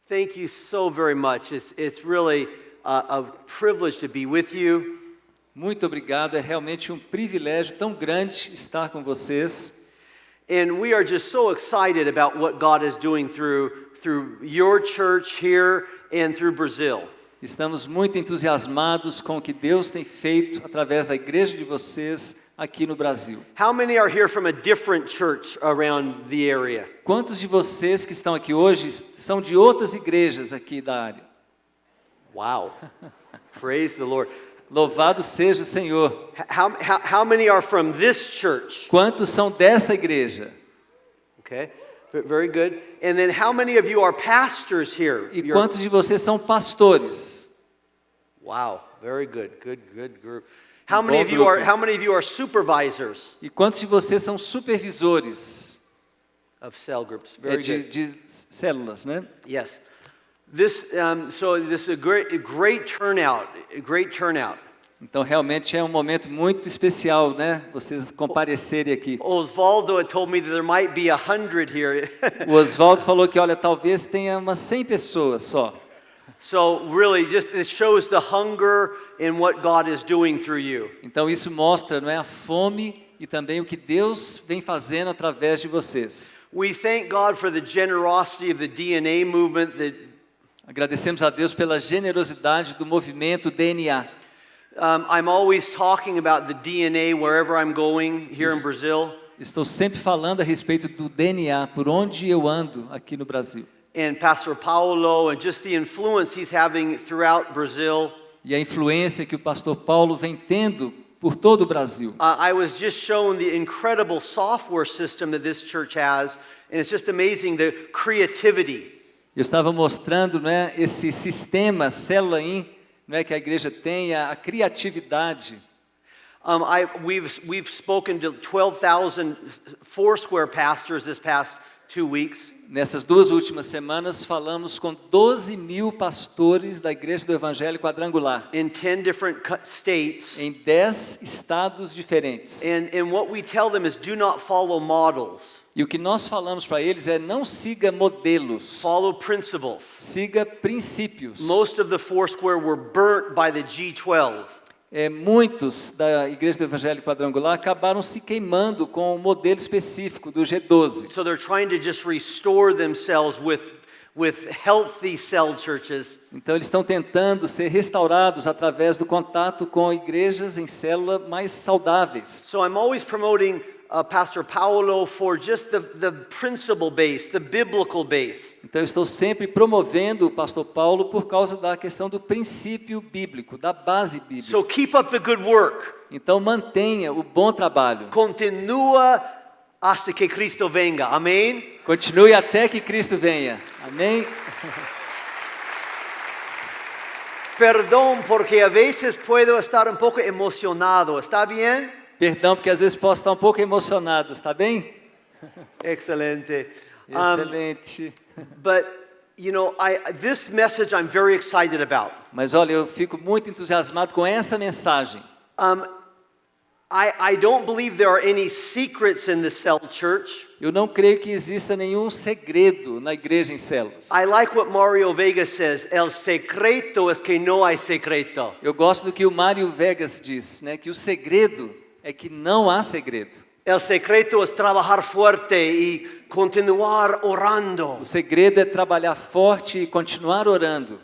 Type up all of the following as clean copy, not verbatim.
Thank you so very much. It's really a privilege to be with you. Muito obrigado, é realmente um privilégio tão grande estar com vocês. And we are just so excited about what God is doing through your church here and through Brazil. Estamos muito entusiasmados com o que Deus tem feito através da igreja de vocês aqui no Brasil. How many are here from a different church around the area? Quantos de vocês que estão aqui hoje são de outras igrejas aqui da área? Wow. Praise the Lord. Louvado seja o Senhor. How many are from this church? Quantos são dessa igreja? Okay. Very good. And then how many of you are pastors here? E quantos de vocês são pastores? Wow, very good. Good group. How many of you are supervisors E quantos de vocês são supervisores of cell groups? Very good. de células, né? Yes. This is a great turnout. Então realmente é um momento muito especial, né? Vocês comparecerem aqui. Osvaldo had told me that there might be 100 here. O Osvaldo falou que, olha, talvez tenha umas 100 pessoas só. So really, just it shows the hunger in what God is doing through you. Então isso mostra, não é, a fome e também o que Deus vem fazendo através de vocês. We thank God for the generosity of the DNA movement. Agradecemos a Deus pela generosidade do movimento DNA. I'm always talking about the DNA wherever I'm going here in Brazil. Estou sempre falando a respeito do DNA por onde eu ando aqui no Brasil. And Pastor Paulo and just the influence he's having throughout Brazil. E a influência que o pastor Paulo vem tendo por todo o Brasil. I was just shown the incredible software system that this church has, and it's just amazing the creativity. Eu estava mostrando, né, esse sistema Célula-in, não é, que a igreja tem, a criatividade. We've spoken to 12,000 Foursquare pastors this past 2 weeks. Nessas 2 últimas semanas falamos com 12.000 pastores da Igreja do Evangelho Quadrangular. In 10 different states. Em 10 estados diferentes. And what we tell them is do not follow models. E o que nós falamos para eles é não siga modelos. Follow principles. Siga princípios. Most of the Foursquare were burnt by the G12. Muitos da Igreja do Evangelho Quadrangular acabaram se queimando com o modelo específico do G12. So they're trying to just restore themselves with healthy cell churches. Então eles estão tentando ser restaurados através do contato com igrejas em célula mais saudáveis. So I'm always promoting Pastor Paulo for just the principle base, the biblical base. Então eu estou sempre promovendo o pastor Paulo por causa da questão do princípio bíblico, da base bíblica. So keep up the good work. Então mantenha o bom trabalho. Continua hasta que Cristo venga. Amém? Continue até que Cristo venha. Amém? Perdão porque a veces puedo estar um pouco emocionado. ¿Está bien? Perdão, porque às vezes posso estar um pouco emocionado, está bem? Excelente. Excelente. But you know, this message I'm very excited about. Mas olha, eu fico muito entusiasmado com essa mensagem. I don't believe there are any secrets in the cell church. Eu não creio que exista nenhum segredo na igreja em células. I like what Mario Vegas says. El secreto es que no hay secreto. Eu gosto do que o Mário Vegas diz, né, que o segredo é que não há segredo. El secreto es trabajar fuerte y continuar orando. O segredo é trabalhar forte e continuar orando.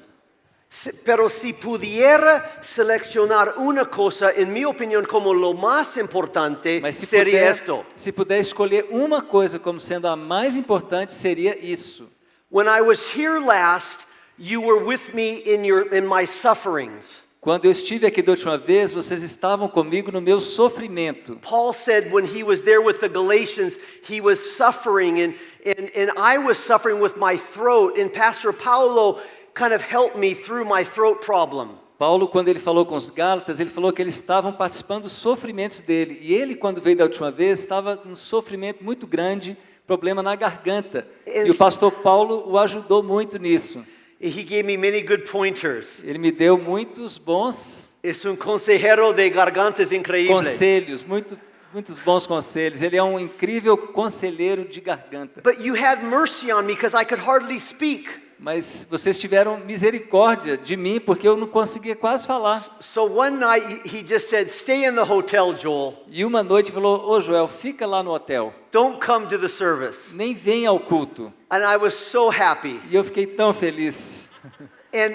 Pero si pudiera seleccionar una cosa, en mi opinión, como lo más importante, sería esto. Se puder escolher uma coisa como sendo a mais importante, seria isso. When I was here last, you were with me in my sufferings. Quando eu estive aqui da última vez, vocês estavam comigo no meu sofrimento. Paul said when he was there with the Galatians, he was suffering and I was suffering with my throat, and Pastor Paulo kind of helped me through my throat problem. Paulo, quando ele falou com os Gálatas, ele falou que eles estavam participando dos sofrimentos dele. E ele, quando veio da última vez, estava com um sofrimento muito grande, problema na garganta. E o pastor Paulo o ajudou muito nisso. He gave me many good pointers. Ele me deu muitos bons consejero de gargantas increíble. Conselhos, muitos bons conselhos. Ele é um incrível conselheiro de garganta. But you had mercy on me because I could hardly speak. Mas vocês tiveram misericórdia de mim, porque eu não conseguia quase falar. So one night he just said, "Stay in the hotel, Joel. E uma noite falou, ô Joel, fica lá no hotel, Don't come to the service." nem venha ao culto. And I was so happy. E eu fiquei tão feliz.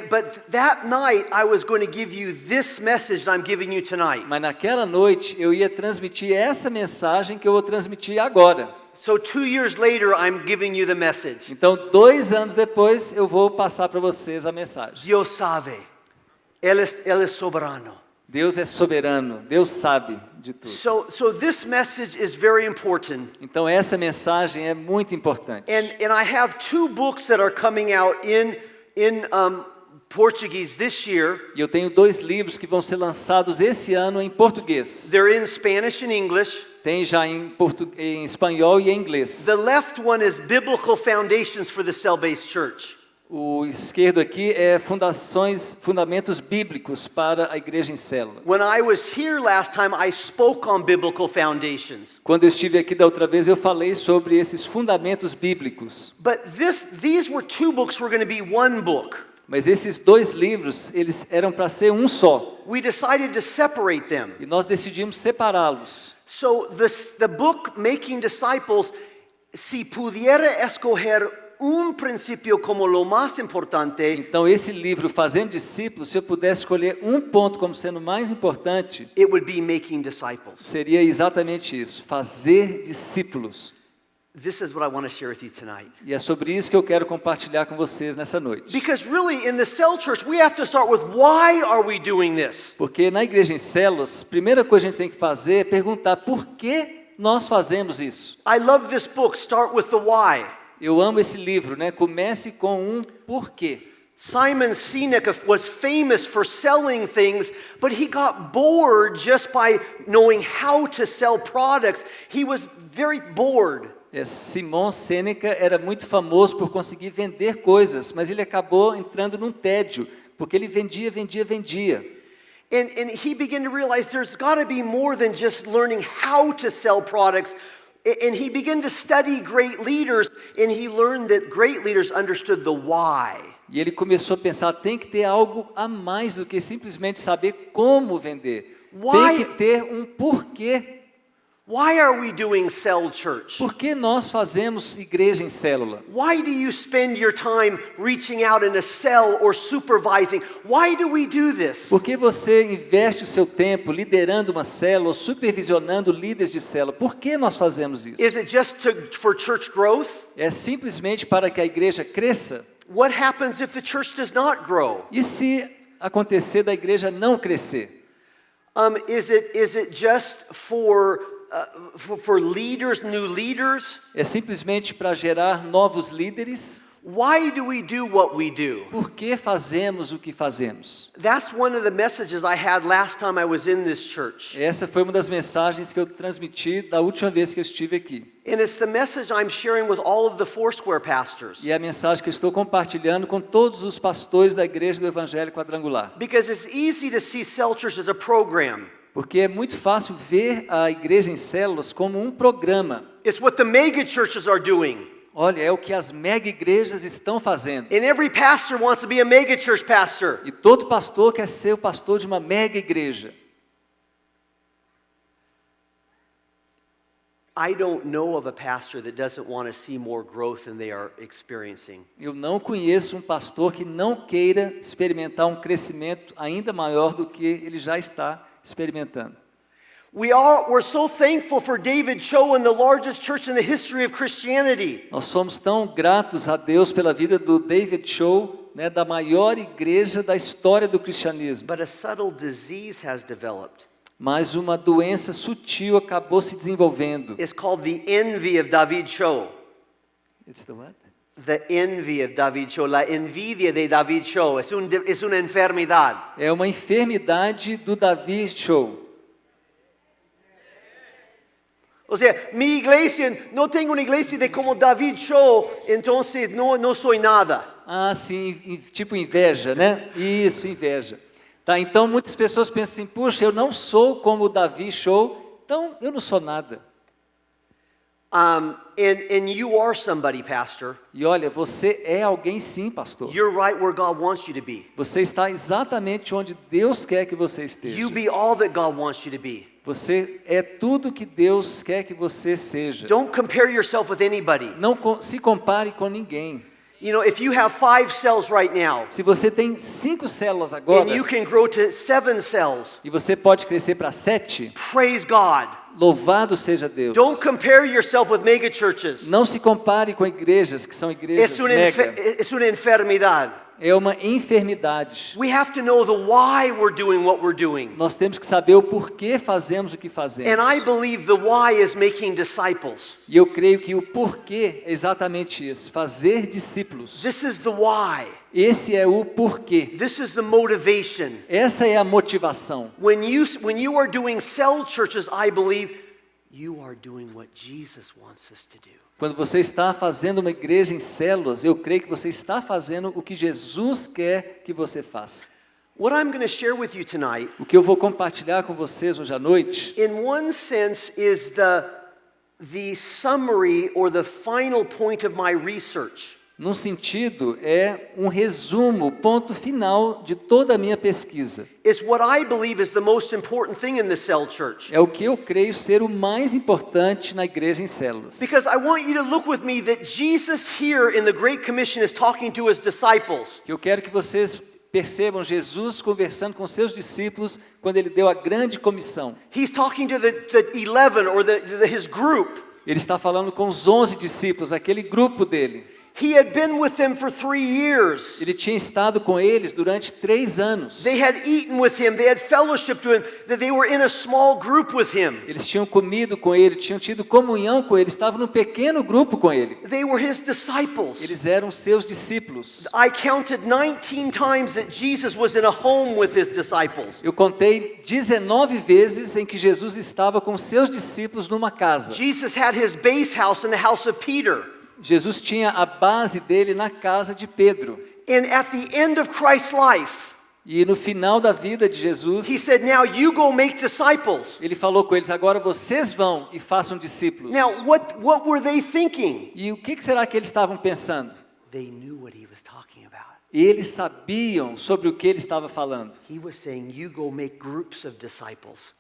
But that night I was going to give you this message that I'm giving you tonight. Mas naquela noite eu ia transmitir essa mensagem que eu vou transmitir agora. So 2 years later I'm giving you the message. Então, 2 anos depois, eu vou passar para vocês a mensagem. Dios sabe. Él es soberano. Deus é soberano, Deus sabe de tudo. So this message is very important. Então, essa mensagem é muito importante. And I have 2 books that are coming out in Portuguese this year. E eu tenho 2 livros que vão ser lançados esse ano em português. They're in Spanish and English. Tem já em espanhol e em inglês. The left one is Biblical Foundations for the Cell-Based Church. O esquerdo aqui é fundamentos bíblicos para a igreja em célula. When I was here last time, I spoke on biblical foundations. Quando eu estive aqui da outra vez, eu falei sobre esses fundamentos bíblicos. But these were 2 books were going to be one book. Mas esses 2 livros, eles eram para ser um só. We decided to separate them. E nós decidimos separá-los. So the book Making Disciples, si pudiera escoger un principio como lo más importante, Então esse livro, Fazendo Discípulos, se eu pudesse escolher um ponto como sendo mais importante, it would be making disciples. seria exatamente isso, fazer discípulos. This is what I want to share with you tonight. E é sobre isso que eu quero compartilhar com vocês nessa noite. Because really in the cell church we have to start with why are we doing this? Porque na igreja em células, a primeira coisa que a gente tem que fazer é perguntar por que nós fazemos isso. I love this book, Start with the Why. Eu amo esse livro, né? Comece com um porquê. Simon Sinek was famous for selling things, but he got bored just by knowing how to sell products. He was very bored. Simon Sêneca era muito famoso por conseguir vender coisas, mas ele acabou entrando num tédio, porque ele vendia. And he began to realize there's got to be more than just learning how to sell products. And he began to study great leaders, and he learned that great leaders understood the why. E ele começou a pensar, tem que ter algo a mais do que simplesmente saber como vender. Tem que ter um porquê. Why are we doing cell church? Por que nós fazemos igreja em célula? Why do you spend your time reaching out in a cell or supervising? Why do we do this? Por que você investe o seu tempo liderando uma célula ou supervisionando líderes de célula? Por que nós fazemos isso? Is it just for church growth? É simplesmente para que a igreja cresça? What happens if the church does not grow? E se acontecer da igreja não crescer? Is it just for leaders, new leaders? É simplesmente para gerar novos líderes? Why do we do what we do? Por que fazemos o que fazemos? That's one of the messages I had last time I was in this church. Essa foi uma das mensagens que eu transmiti da última vez que eu estive aqui. And it's the message I'm sharing with all of the Foursquare pastors. E é a mensagem que eu estou compartilhando com todos os pastores da igreja do Evangelho Quadrangular. Because it's easy to see cell church as a program. Porque é muito fácil ver a igreja em células como um programa. It's what the mega churches are doing. Olha, é o que as mega igrejas estão fazendo. And every pastor wants to be a mega church pastor. E todo pastor quer ser o pastor de uma mega igreja. I don't know of a pastor that doesn't want to see more growth than they are experiencing. Eu não conheço um pastor que não queira experimentar um crescimento ainda maior do que ele já está experimentando. We're so thankful for David Cho and the largest church in the history of Christianity. Nós somos tão gratos a Deus pela vida do David Cho, né, da maior igreja da história do cristianismo. But a subtle disease has developed. Mas uma doença sutil acabou se desenvolvendo. It's called the envy of David Cho. It's the what? The envy of David Cho, la envidia de David Cho. Es una enfermedad. É uma enfermidade do David Cho. O sea, mi iglesia, no tengo una iglesia de como David Cho, entonces no soy nada. Ah, sim, tipo inveja, né? Isso, inveja. Tá, então muitas pessoas pensam assim, puxa, eu não sou como o David Cho, então eu não sou nada. And you are somebody, pastor. E olha, você é alguém sim, pastor. You're right where God wants you to be. Você está exatamente onde Deus quer que você esteja. You be all that God wants you to be. Você é tudo que Deus quer que você seja. Don't compare yourself with anybody. Não se compare com ninguém. You know, if you have 5 cells right now, Se você tem 5 células and agora, you can grow to 7 cells, e você pode crescer para 7, praise God. louvado seja Deus. Don't compare yourself with mega churches. Não se compare com igrejas que são igrejas mega. Es una enfermedad. É uma enfermidade. We have to know the why we're doing what we're doing. Nós temos que saber o porquê fazemos o que fazemos. And I believe the why is making disciples. E eu creio que o porquê é exatamente isso, fazer discípulos. This is the why. Esse é o porquê. This is the motivation. Essa é a motivação. When you are doing cell churches, I believe you are doing what Jesus wants us to do. Quando você está fazendo uma igreja em células, eu creio que você está fazendo o que Jesus quer que você faça. What I'm going to share with you tonight, O que eu vou compartilhar com vocês hoje à noite, in one sense, is the summary or the final point of my research. num sentido, é um resumo, ponto final de toda a minha pesquisa. It's what I believe is the most important thing in the cell church. É o que eu creio ser o mais importante na igreja em células. Because I want you to look with me that Jesus here in the Great Commission is talking to his disciples. Eu quero que vocês percebam Jesus conversando com seus discípulos quando ele deu a grande comissão. He's talking to the 11 or his group. Ele está falando com os 11 discípulos, aquele grupo dele. He had been with them for 3 years. Ele tinha estado com eles durante 3 anos. They had eaten with him, they had fellowshiped with him, that they were in a small group with him. Eles tinham comido com ele, tinham tido comunhão com ele, estavam num pequeno grupo com ele. They were his disciples. Eles eram seus discípulos. I counted 19 times that Jesus was in a home with his disciples. Eu contei 19 vezes em que Jesus estava com seus discípulos numa casa. Jesus had his base house in the house of Peter. Jesus tinha a base dele na casa de Pedro. And at the end of Christ's life, E no final da vida de he Jesus, said, now you go make disciples. ele falou com eles, agora vocês vão e façam discípulos. Now, what were they thinking? E o que será que eles estavam pensando? They knew what he was talking about. Eles sabiam sobre o que ele estava falando. He was saying, you go make groups of disciples.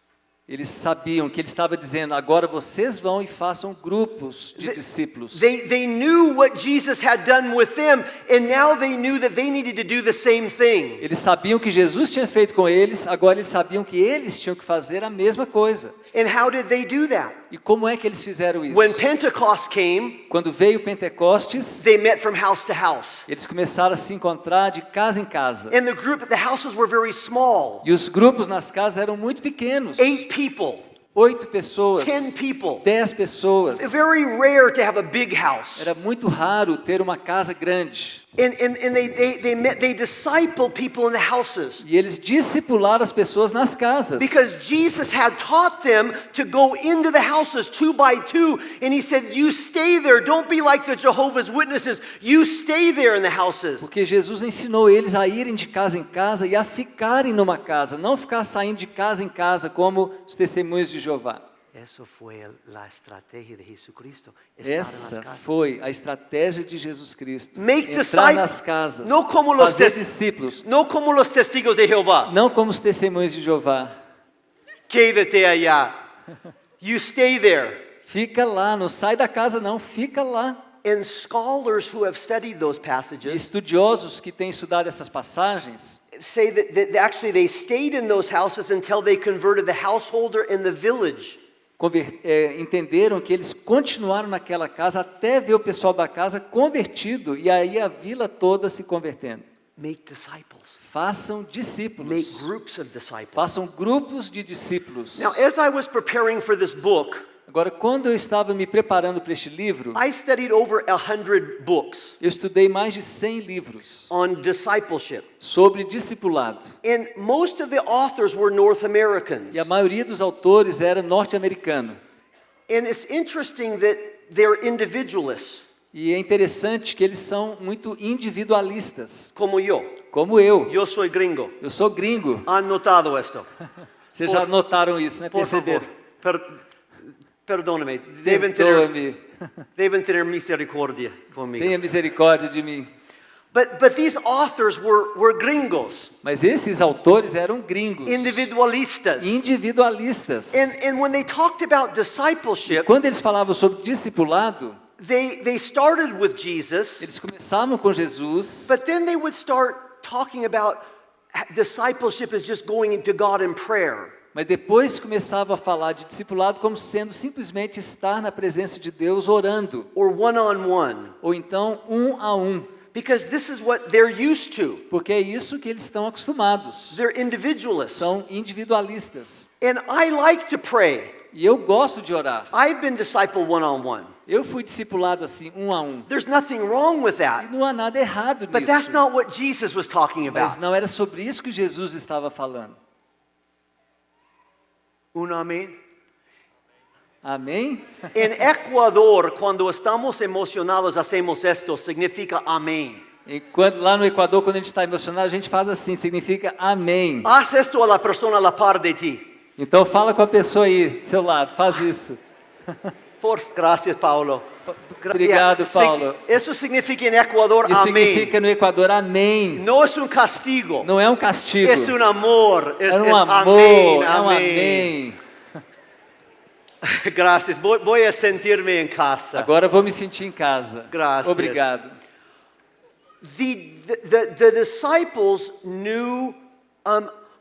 Eles sabiam que ele estava dizendo, agora vocês vão e façam grupos de discípulos. They knew what Jesus had done with them, and now they knew that they needed to do the same thing. Eles sabiam que Jesus tinha feito com eles, agora eles sabiam que eles tinham que fazer a mesma coisa. And how did they do that? E como é que eles fizeram isso? When Pentecost came, Quando veio Pentecostes, they met from house to house. eles começaram a se encontrar de casa em casa. And the houses were very small. E os grupos nas casas eram muito pequenos. 8 people, 8 pessoas, 10 people. 10 pessoas. It's very rare to have a big house. Era muito raro ter uma casa grande. And they discipled people in the houses. E eles discipularam as pessoas nas casas. Because Jesus had taught them to go into the houses 2 by 2. And he said, you stay there. Don't be like the Jehovah's Witnesses. You stay there in the houses. Porque Jesus ensinou eles a irem de casa em casa e a ficarem numa casa. Não ficar saindo de casa em casa como os testemunhos de Jeová. Eso fue la estrategia de Jesucristo. Estar en las Essa casas. foi a estratégia de Jesus Cristo. Make Entrar disciples, nas casas, não como los fazer tes- discípulos. No como los testigos de Jehová. Não como os testemunhos de Jeová. Quédate allá. You stay there. Fica lá, não sai da casa não, fica lá. And scholars who have studied those E passages estudiosos que têm estudado essas passagens say that actually they stayed in those houses until they converted the householder and the village. entenderam que eles continuaram naquela casa até ver o pessoal da casa convertido e aí a vila toda se convertendo. Make disciples. Façam Make discípulos. groups of disciples. Façam grupos de discípulos. Now, as I was preparing for this book, Agora, quando eu estava me preparando para este livro, I studied over 100 books eu estudei mais de 100 livros on discipleship. sobre discipulado. And most of the authors were North Americans. E a maioria dos autores era norte-americano. And it's interesting that they're individualists, E é interessante que eles são muito individualistas, como yo. como eu. Yo soy gringo. Eu sou gringo. Han notado esto? Vocês já notaram isso, né? Por Perceberam? favor. Perdóname, Perdoa-me. deben tener misericordia conmigo. Tenha misericórdia de mim. But these authors were gringos, Mas esses autores eram gringos, individualistas. individualistas. And when they talked about discipleship, Quando eles falavam sobre discipulado, they started with Jesus, eles começavam com Jesus, but then they would start talking about discipleship as just going to God in prayer. mas depois começavam a falar de discipulado como sendo simplesmente estar na presença de Deus orando, Or one-on-one, ou então um a um, because this is what they're used to. porque é isso que eles estão acostumados. They're individualists. São individualistas. And I like to pray. E eu gosto de orar. I've been discipled one-on-one. Eu fui discipulado assim, um a um. There's nothing wrong with E that. não há nada errado But that's nisso. not what Jesus was talking Mas about. não era sobre isso que Jesus estava falando. Un amén. Amém? En Ecuador, cuando estamos emocionados, hacemos esto, significa amén. Lá no Equador, quando a gente está emocionado, a gente faz assim, significa amém. Haz esto a la persona a la par de ti. Então fala com a pessoa aí, do seu lado, faz isso. Gracias, Paulo. Obrigado, Yeah, Paulo. Eso significa en Ecuador Isso amén. significa no Equador amém. No es un castigo. Não é um castigo. Es un amor. É um amor, amén, é um amén. amém. Gracias. Voy a sentirme en casa. Agora eu vou me sentir em casa. Graças. Obrigado. The disciples knew,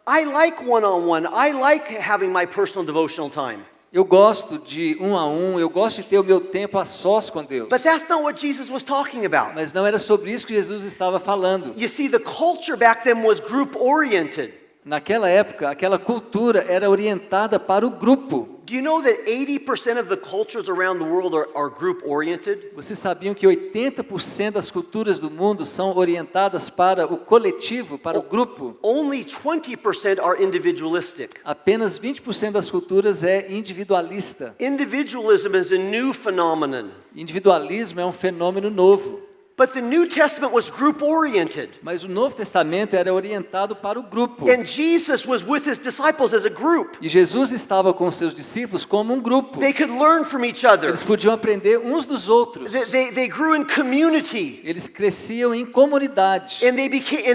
I like one-on-one. I like having my personal devotional time. Eu gosto de um a um, eu gosto de ter o meu tempo a sós com Deus. But that's not what Jesus was talking about. Mas não era sobre isso que Jesus estava falando. You see, the culture back then was group-oriented. Naquela época, aquela cultura era orientada para o grupo. Do you know that 80% of the cultures around the world are group-oriented? Vocês sabiam que 80% das culturas do mundo são orientadas para o coletivo, para o grupo? Only 20% are individualistic. Apenas 20% das culturas é individualista. Individualism is a new phenomenon. Individualismo é um fenômeno novo. But the New Testament was group-oriented. Mas o Novo Testamento era orientado para o grupo. And Jesus was with his disciples as a group. E Jesus estava com seus discípulos como um grupo. They could learn from each other. Eles podiam aprender uns dos outros. They grew in community. Eles cresciam em comunidade. And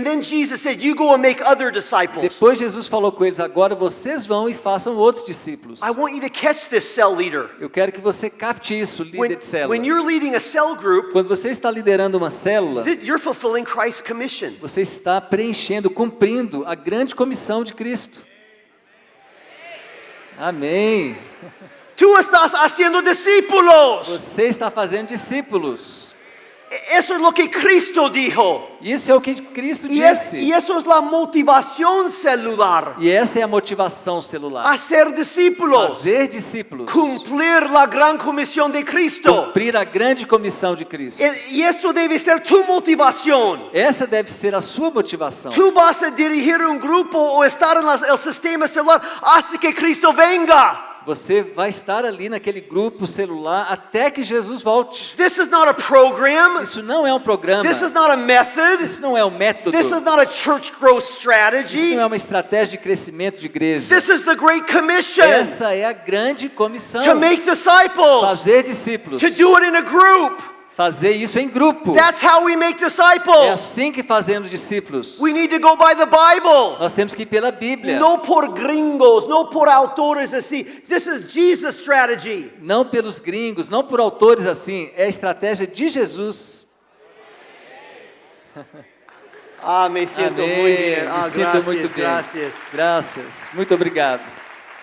then Jesus said, "You go and make other disciples." Depois Jesus falou com eles: agora vocês vão e façam outros discípulos. I want you to catch this, cell leader. Eu quero que você capte isso, líder de célula. When you're leading a cell group, Quando você está liderando uma célula, you're fulfilling Christ's commission. você está preenchendo, cumprindo a grande comissão de Cristo. Amém. Tú estás haciendo discípulos. Você está fazendo discípulos. Eso es lo que Cristo dijo. Isso é o que Cristo Y disse. eso es la motivación celular. E essa é a motivação celular. Hacer discípulos. Fazer discípulos. Cumplir la gran comisión de Cristo. Cumprir a grande comissão de Cristo. Y esto debe ser tu motivación. Essa deve ser a sua motivação. Tú vas a dirigir un grupo o estar en el sistema celular hasta que Cristo venga. Você vai estar ali naquele grupo celular até que Jesus volte. This is not a program. Isso não é um programa. This is not a method. Isso não é um método. This is not a church growth Isso strategy. não é uma estratégia de crescimento de igreja. This is the Great Commission. Essa é a grande comissão. To make disciples. Fazer discípulos. To do it in a group. Fazer isso em grupo. That's how we make É disciples. assim que fazemos discípulos. We need to go by the Bible. Nós temos que ir pela Bíblia. No por gringos, no por autores assim. This is Jesus' strategy. Não pelos gringos, não por autores assim. É a estratégia de Jesus. Me siento Amém. muy bien. Me sinto muito bem. Gracias. Graças. Muito obrigado.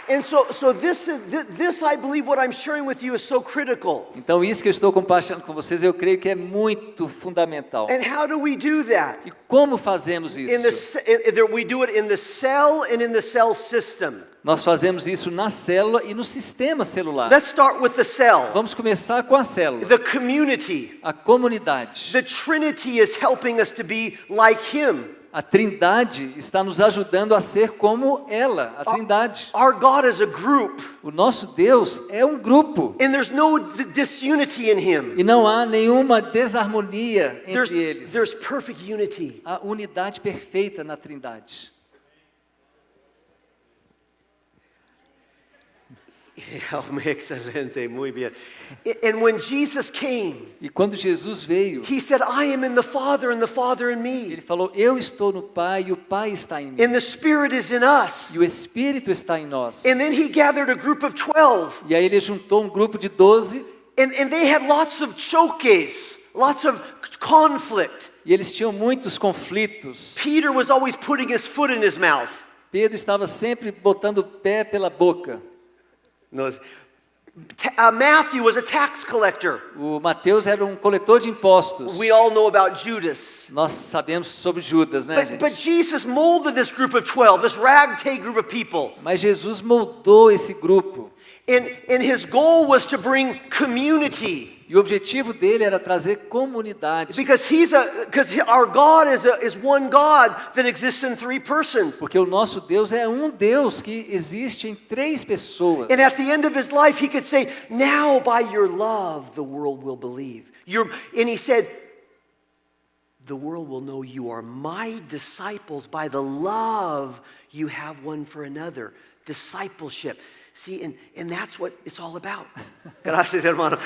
And so this I believe what I'm sharing with you is so critical. Então isso que eu estou compartilhando com vocês, eu creio que é muito fundamental. And how do we do that? E como fazemos isso? We do it in the cell and in the cell system. Nós fazemos isso na célula e no sistema celular. Let's start with the cell. Vamos começar com a célula. The community. A comunidade. The Trinity is helping us to be like Him. A Trindade está nos ajudando a ser como ela, a Trindade. Our God is a group. O nosso Deus é um grupo. And there's no disunity in Him. E não há nenhuma desarmonia entre eles. There's perfect unity. Há unidade perfeita na Trindade. Excelente, muy bien. And when Jesus came, E quando Jesus veio, he said, I am in the Father and the Father in me. ele falou: eu estou no Pai e o Pai está em mim. And the Spirit is in us. E o Espírito está em nós. And then he gathered a group of 12. E aí ele juntou um grupo de 12 And they had lots of choques, lots of conflict. e eles tinham muitos conflitos. Peter was always putting his foot in his mouth. Pedro estava sempre botando o pé pela boca. No, Matthew was a tax collector. O Mateus era um coletor de impostos. We all know about Judas. Nós sabemos sobre Judas, né, But gente? Jesus molded this group of 12, this ragtag group of people. Mas Jesus moldou esse grupo. And his goal was to bring community. E o objetivo dele era trazer comunidade. Because our God is one God that exists in three persons. Porque o nosso Deus é um Deus que existe em 3 pessoas. And at the end of his life, he could say, now by your love, the world will believe. And he said, the world will know you are my disciples by the love you have one for another. Discipleship. See, and that's what it's all about. Gracias, hermano.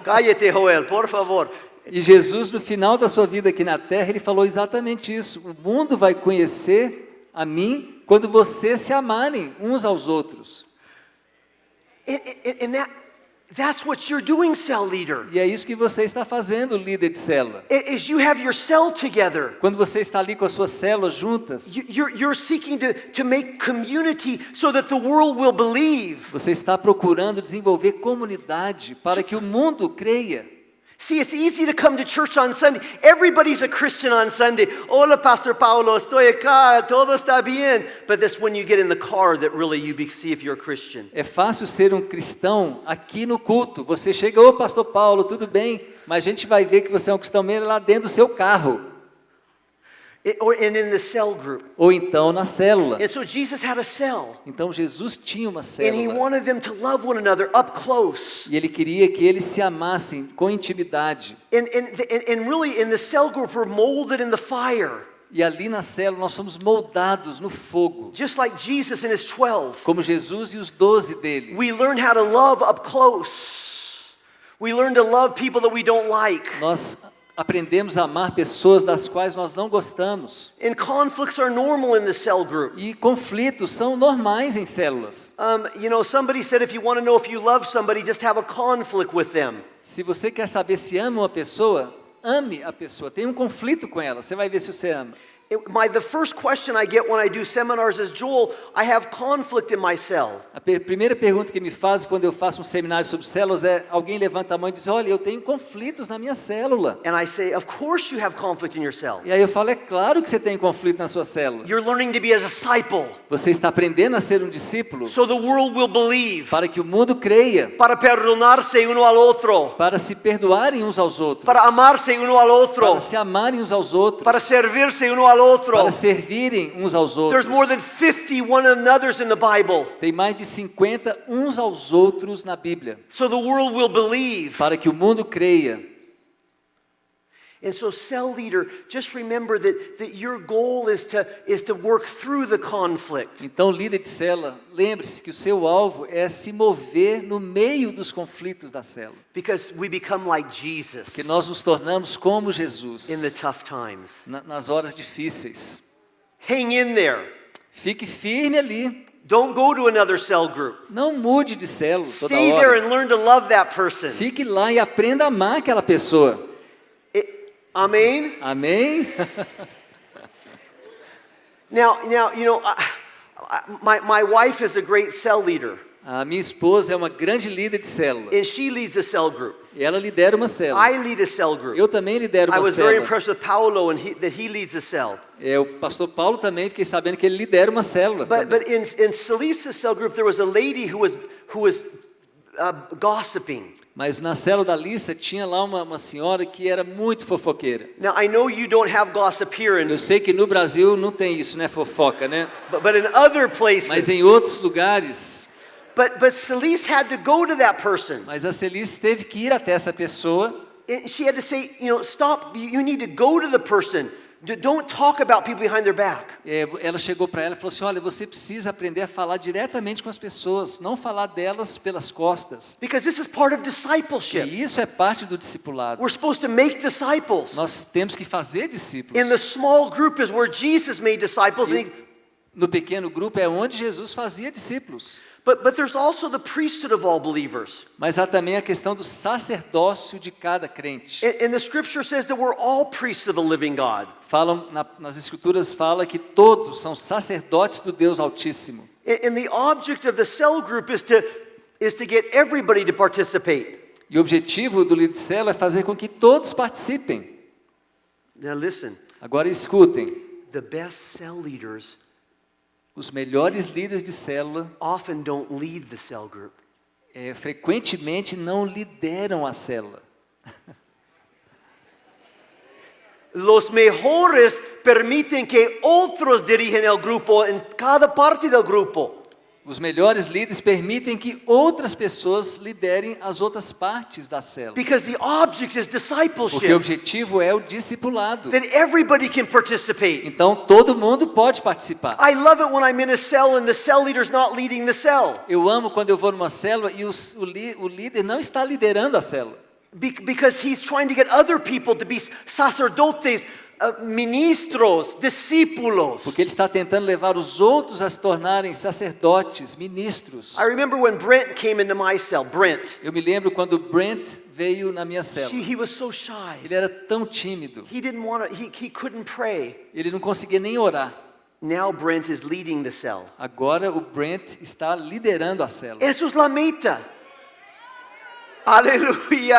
Cállate, Joel, por favor. E Jesus, no final da sua vida aqui na terra, ele falou exatamente isso. O mundo vai conhecer a mim quando vocês se amarem uns aos outros. And that's what you're doing, cell leader. E é isso que você está fazendo, líder de célula. Is you have your cell together. Quando você está ali com as suas células juntas, You're seeking to make community so that the world will believe. você está procurando desenvolver comunidade para que o mundo creia. See, it's easy to come to church on Sunday. Everybody's a Christian on Sunday. Hola, Pastor Paulo, estoy acá, todo está bien. But that's when you get in the car that really you see if you're a Christian. É fácil ser um cristão aqui no culto. Você chega, ô pastor Paulo, tudo bem? Mas a gente vai ver que você é um cristão mesmo lá dentro do seu carro. And in the cell group. Ou então na célula. And so Jesus had a cell. Então Jesus tinha uma And he célula. wanted them to love one another up close. E ele queria que eles se amassem com intimidade. And really in the cell group we're molded in the fire. E ali na célula nós somos moldados no fogo. Just like Jesus and his 12. Como Jesus e os 12 dele. We learn how to love up close. We learn to love people that we don't like. Nós aprendemos a amar pessoas das quais nós não gostamos. And conflicts are normal in the cell group. E conflitos são normais em células. Somebody said if you want to know if you love somebody, just have a conflict with them. Se você quer saber se ama uma pessoa, ame a pessoa. Tenha um conflito com ela, você vai ver se você ama. The first question I get when I do seminars is, Joel, I have conflict in my cell. A primeira pergunta que me fazem quando eu faço um seminário sobre células é, alguém levanta a mão e diz, olha, eu tenho conflitos na minha célula. And I say, of course you have conflict in your cell. E aí eu falo, é claro que você tem conflito na sua célula. You're learning to be a disciple. Você está aprendendo a ser um discípulo So the world will believe. para que o mundo creia, Para perdonarse uno al otro. para se perdoarem uns aos outros, Para amarse uno al otro. para se amarem uns aos outros, Para servirse uno al otro. para servirem uns aos outros. There's more than 50 one another's in the Bible. Tem mais de 50 uns aos outros na Bíblia, So the world will believe. para que o mundo creia. And so cell leader, just remember that your goal is to work through the conflict. Então, líder de célula, lembre-se que o seu alvo é se mover no meio dos conflitos da célula. Because we become like Jesus Que nós nos tornamos como Jesus in the tough times. nas horas difíceis. Hang in there. Fique firme ali. Don't go to another cell group. Não mude de célula toda Stay there hora. and learn to love that person. Fique lá e aprenda a amar aquela pessoa. Amen? Amém? Now, my wife is a great cell leader. A minha esposa é uma grande líder de célula. And she leads a cell group. E ela lidera uma célula. I lead a cell group. Eu também lidero I uma was very célula. impressed with Paulo and that he leads a cell. O pastor Paulo também, fiquei sabendo que ele lidera uma célula. But in Salisa's cell group there was a lady who was gossiping. Mas na célula da Lissa tinha lá uma senhora que era muito fofoqueira. Now I know you don't have gossip here, Eu sei que no Brasil não tem isso, né, fofoca, né? but in other Mas places. em outros lugares. But Celise had to go to that person. Mas a Celice teve que ir até essa pessoa. And she had to say, stop. You need to go to the person. Don't talk about people behind their back. Ela chegou para ela e falou assim, olha, você precisa aprender a falar diretamente com as pessoas, não falar delas pelas costas. Because this is part of E discipleship. isso é parte do discipulado. We're supposed to make disciples. Nós temos que fazer discípulos. In the small group is where Jesus made disciples. No pequeno grupo é onde Jesus fazia discípulos. But there's also the priesthood of all believers. Mas há também a questão do sacerdócio de cada crente. And the scripture says that we're all priests of the living God. Nas escrituras fala que todos são sacerdotes do Deus Altíssimo. And the object of the cell group is to get everybody to participate. E o objetivo do líder de célula é fazer com que todos participem. Now listen. Agora escutem. The best cell leaders Os melhores líderes de célula often don't lead the cell group. Frequentemente não lideram a célula. Los mejores permiten que otros dirijan el grupo en cada parte del grupo. Os melhores líderes permitem que outras pessoas liderem as outras partes da célula. Because the object is Porque o discipleship. objetivo é o discipulado. That everybody can participate. Então todo mundo pode participar. I love it when I'm in a cell and the cell leader's not leading the cell. Eu amo quando eu vou numa célula e o líder não está liderando a célula. Because he's trying to get other people to be sacerdotes, ministros, discípulos. Porque ele está tentando levar os outros a se tornarem sacerdotes, ministros. I remember when Brent came into my cell. Brent. Eu me lembro quando o Brent veio na minha célula. He was so shy. Ele era tão tímido. He didn't want to, he couldn't pray. Ele não conseguia nem orar. Now Brent is leading the cell. Agora o Brent está liderando a célula. Eso es la meta. Aleluia.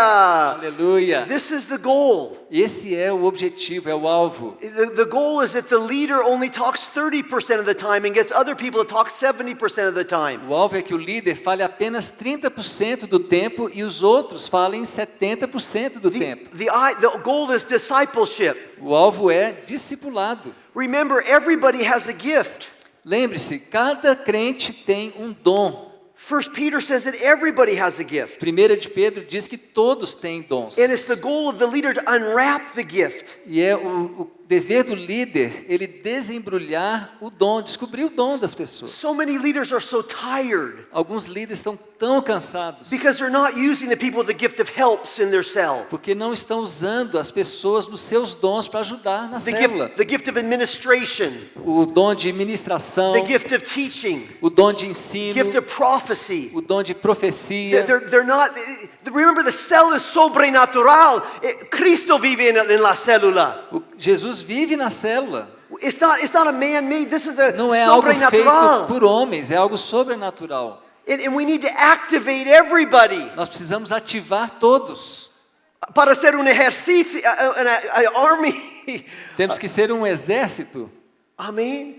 Aleluia. This is the goal. Esse é o objetivo, é o alvo. The goal is that the leader only talks 30% of the time and gets other people to talk 70% of the time. O alvo é que o líder fale apenas 30% do tempo e os outros falem 70% do tempo. The goal is discipleship. O alvo é discipulado. Remember, everybody has a gift. Lembre-se, cada crente tem um dom. 1 Peter says that everybody has a gift. 1 de Pedro diz que todos têm dons. And it's the goal of the leader to unwrap the gift. E é o dever do líder ele desembrulhar o dom, descobrir o dom das pessoas. So many leaders are so tired Alguns líderes estão tão cansados because they're not using the people with the gift of helps in their cell. porque não estão usando as pessoas nos seus dons para ajudar na célula. The gift of administration, O dom de ministração, the gift of teaching, o dom de ensino, gift of prophecy. o dom de profecia. They're not. Remember, the cell is sobrenatural. Cristo vive en la célula. Jesus vive na célula. It's not a man-made. This is a Não é algo feito sobrenatural. por homens, é algo sobrenatural. And we need to activate everybody Nós precisamos ativar todos. para ser un ejército, an army. Temos que ser um exército. Amen.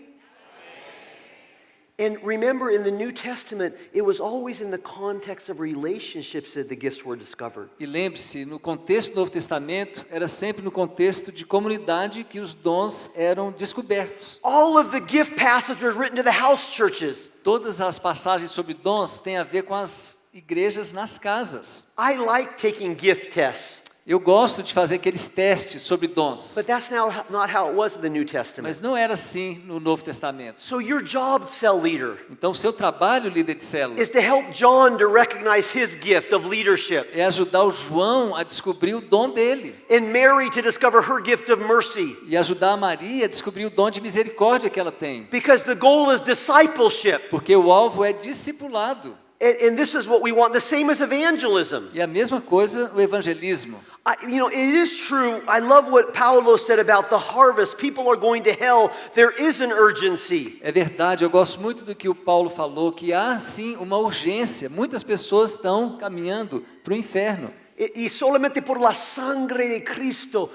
And remember, in the New Testament, it was always in the context of relationships that the gifts were discovered. E lembre-se, no contexto do Novo Testamento, era sempre no contexto de comunidade que os dons eram descobertos. All of the gift passages were written to the house churches. Todas as passagens sobre dons têm a ver com as igrejas nas casas. I like taking gift tests, Eu gosto de fazer aqueles testes sobre dons. but that's not how it was in the New Testament. Mas não era assim no Novo Testamento. So your job, cell leader, Então, o seu trabalho, líder de célula, is to help John to recognize his gift of leadership, é ajudar o João a descobrir o dom dele. and Mary to discover her gift of mercy. E ajudar a Maria a descobrir o dom de misericórdia que ela tem. Because the goal is discipleship. Porque o alvo é discipulado. And this is what we want. The same as evangelism. E a mesma coisa o evangelismo. It is true. I love what Paulo said about the harvest. People are going to hell. There is an urgency. É verdade, eu gosto muito do que o Paulo falou, que há sim uma urgência. Muitas pessoas estão caminhando para o inferno. Y solamente por la sangre de Cristo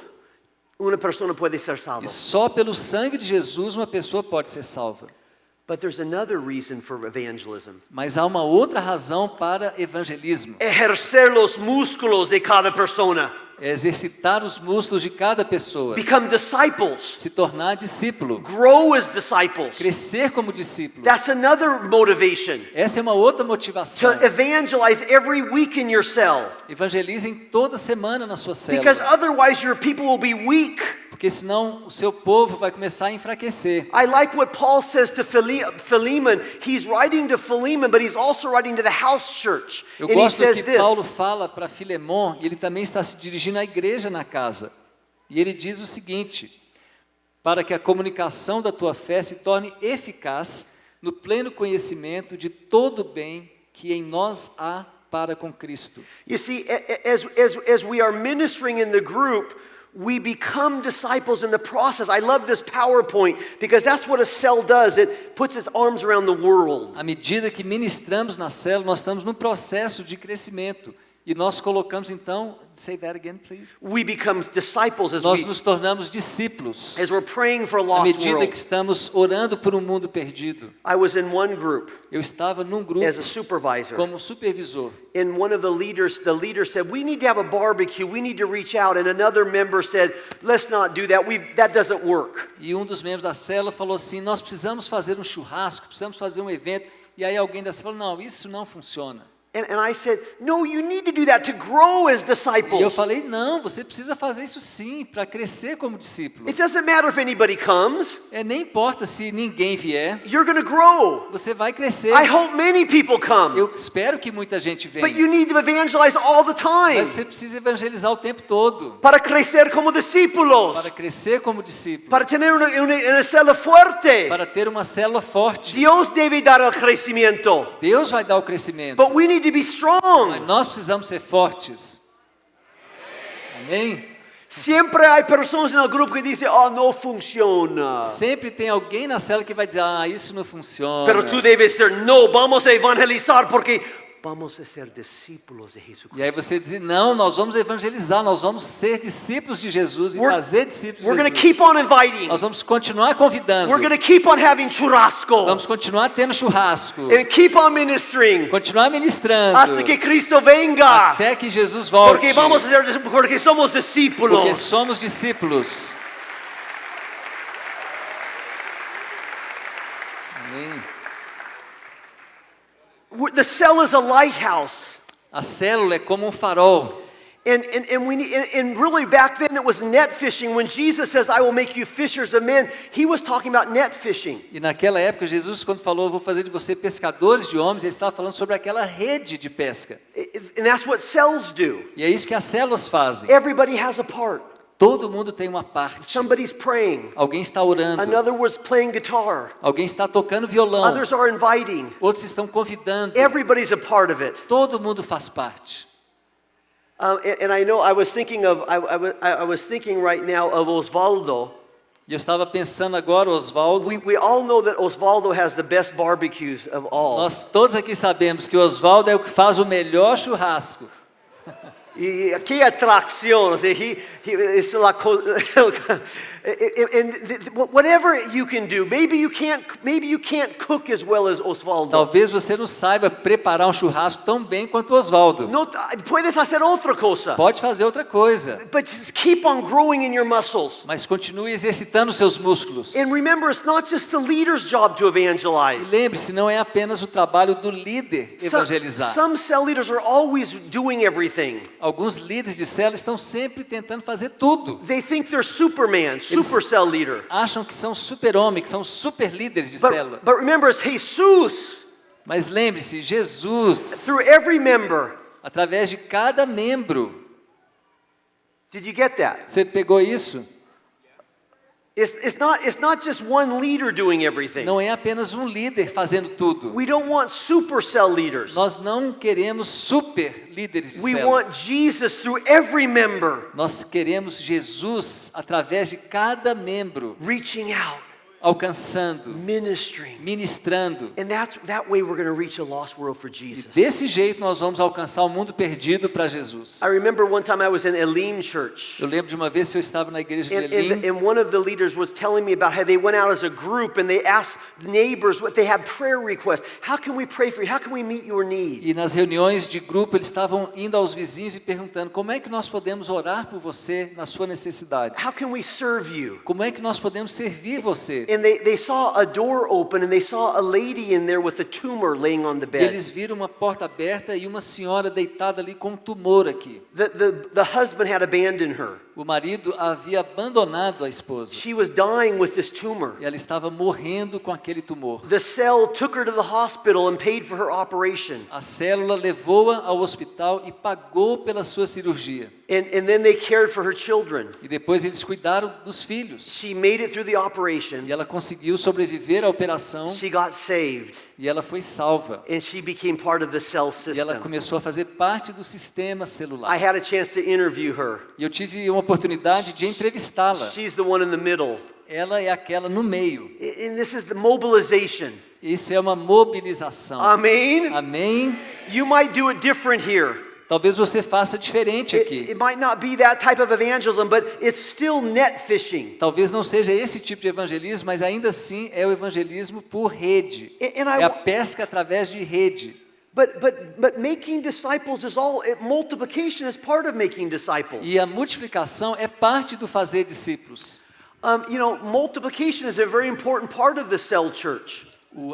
una persona puede ser salva. E só pelo sangue de Jesus uma pessoa pode ser salva. But there's another reason for evangelism. Mas há uma outra razão para evangelismo. Ejercer los músculos de cada persona. é exercitar os músculos de cada pessoa, become disciples, se tornar discípulo, grow as disciples. crescer como discípulo. That's another motivation. Essa é uma outra To motivação. evangelize every week in your cell. Evangelizem toda semana na sua Because célula, otherwise your people will be weak. porque senão o seu povo vai começar a enfraquecer. I like what Paul says to Philemon. He's writing to Philemon, but he's also writing to the house church. Eu And he gosto do says que this. Paulo fala para Filemon, e ele também está se dirigindo à igreja na casa. E ele diz o seguinte: para que a comunicação da tua fé se torne eficaz no pleno conhecimento de todo o bem que em nós há para com Cristo. You see, as we are ministering in the group, we become disciples in the process. I love this PowerPoint because that's what a cell does. It puts its arms around the world. À medida que ministramos na célula, nós estamos num processo de crescimento. E nós colocamos então, say that again, please. We become disciples Nós nos tornamos discípulos as we're praying for a à lost medida world. que estamos orando por um mundo perdido. I was in one group Eu estava num grupo as a supervisor. como supervisor. And one of the leader said, "We need to have a barbecue. We need to reach out." And another member said, "Let's not do that. That doesn't work." E um dos membros da célula falou assim: nós precisamos fazer um churrasco, precisamos fazer um evento. E aí alguém da célula falou: não, isso não funciona. And I said, "No, you need to do that to grow as E eu disciples. falei: não, você precisa fazer isso sim, para crescer como discípulo. It doesn't matter if anybody comes. Nem importa se ninguém vier, You're going to grow. você vai crescer. I hope many people come. Eu espero que muita gente But venha. you need to evangelize all the Mas time você precisa evangelizar o tempo todo, para crecer como discípulos, para crescer como discípulo, para tener una célula fuerte. para ter uma célula forte. Dios debe dar el crecimiento. Deus vai dar o crescimento, But we need to be mas strong. nós precisamos ser fortes. Amém? Siempre hay personas en el grupo que dicen, "Oh, no funciona." Sempre tem alguém na célula que vai dizer: ah, isso não funciona. Pero tú debes ser, "No, vamos a evangelizar porque vamos a ser discípulos de E aí Jesucristo." você diz: não, nós vamos evangelizar, nós vamos ser discípulos de Jesus e We're- fazer discípulos We're de going to Jesus. keep on inviting. Nós vamos continuar convidando, We're going to keep on having churrasco vamos continuar tendo churrasco, and keep on ministering continuar ministrando, hasta que Cristo venga. até que Jesus volte, Porque somos porque discípulos. somos discípulos. Amém. The cell is a lighthouse. A célula é como um farol. And really back then it was net fishing. When Jesus says, "I will make you fishers of men," he was talking about net fishing. E naquela época, Jesus, quando falou: vou fazer de você pescadores de homens, ele estava falando sobre aquela rede de pesca. And that's what cells do. E é isso que as células fazem. Everybody has a part. Todo mundo tem uma parte. Somebody's praying. Alguém está orando, Another was playing guitar. alguém está tocando violão, Others are inviting. outros estão convidando. Everybody's a part of it. Todo mundo faz parte. And I know I was thinking right now of Osvaldo. E eu estava pensando agora, Osvaldo, We all know that Osvaldo has the best barbecues of all. nós todos aqui sabemos que Osvaldo é o que faz o melhor churrasco. Y qué atracción. O sea, es la whatever you can do. Maybe you can't cook as well as Osvaldo. Talvez você não saiba preparar um churrasco tão bem quanto Osvaldo. No, puedes hacer otra cosa. Pode fazer outra coisa, But just keep on growing in your muscles. mas continue exercitando seus músculos. And remember, it's not just the leader's job to evangelize. Lembre-se, não é apenas o trabalho do líder evangelizar. Some cell leaders are always doing everything. Alguns líderes de célula estão sempre tentando fazer tudo. They think they're Superman, super cell leader. Acham que são super-homens, que são super líderes de célula. But remember, it's Jesus Mas lembre-se, Jesus, through every member. através de cada membro. Did you get that? Você pegou isso? It's not just one leader doing everything. Não é apenas um líder fazendo tudo. We don't want super cell leaders. Nós não queremos super líderes de We célula. want Jesus through every member Nós queremos Jesus através de cada membro, reaching out. alcançando, ministering. ministrando. And that way we're going to reach a lost world for E Jesus. desse jeito nós vamos alcançar o mundo perdido para Jesus. I remember one time I was in Elim Church. Eu lembro de uma vez que eu estava na igreja de And Elim, one of the leaders was telling me about how they went out as a group and they asked neighbors what they had prayer requests. How can we pray for you? How can we meet your need? e nas reuniões de grupo eles estavam indo aos vizinhos e perguntando: como é que nós podemos orar por você na sua necessidade? How can we serve you? Como é que nós podemos servir você? And they saw a door open and they saw a lady in there with a tumor laying on the E bed. eles viram uma porta aberta e uma senhora deitada ali com um tumor aqui. The husband had abandoned her. O marido havia abandonado a esposa She was dying with this tumor. e ela estava morrendo com aquele tumor. The cell took her to the hospital and paid for her operation. A célula levou-a ao hospital e pagou pela sua cirurgia. And then they cared for her children. E depois eles cuidaram dos filhos. She made it through the operation. E ela conseguiu sobreviver à operação She got saved. e ela foi salva. And she became part of the cell E ela system. começou a fazer parte do sistema celular. I had a chance to interview her. E eu tive uma oportunidade de entrevistá-la. She's the one in the middle. Ela é aquela no meio. And this is the mobilization. Isso é uma mobilização. Amen? Amém? You might do it different here. Talvez você faça diferente aqui. It might not be that type of evangelism, but it's still net fishing. Talvez não seja esse tipo de evangelismo, mas ainda assim é o evangelismo por rede. And É a pesca através de rede. But making disciples is multiplication is part of making disciples. E a multiplicação é parte do fazer discípulos. Multiplication is a very important part of the cell church.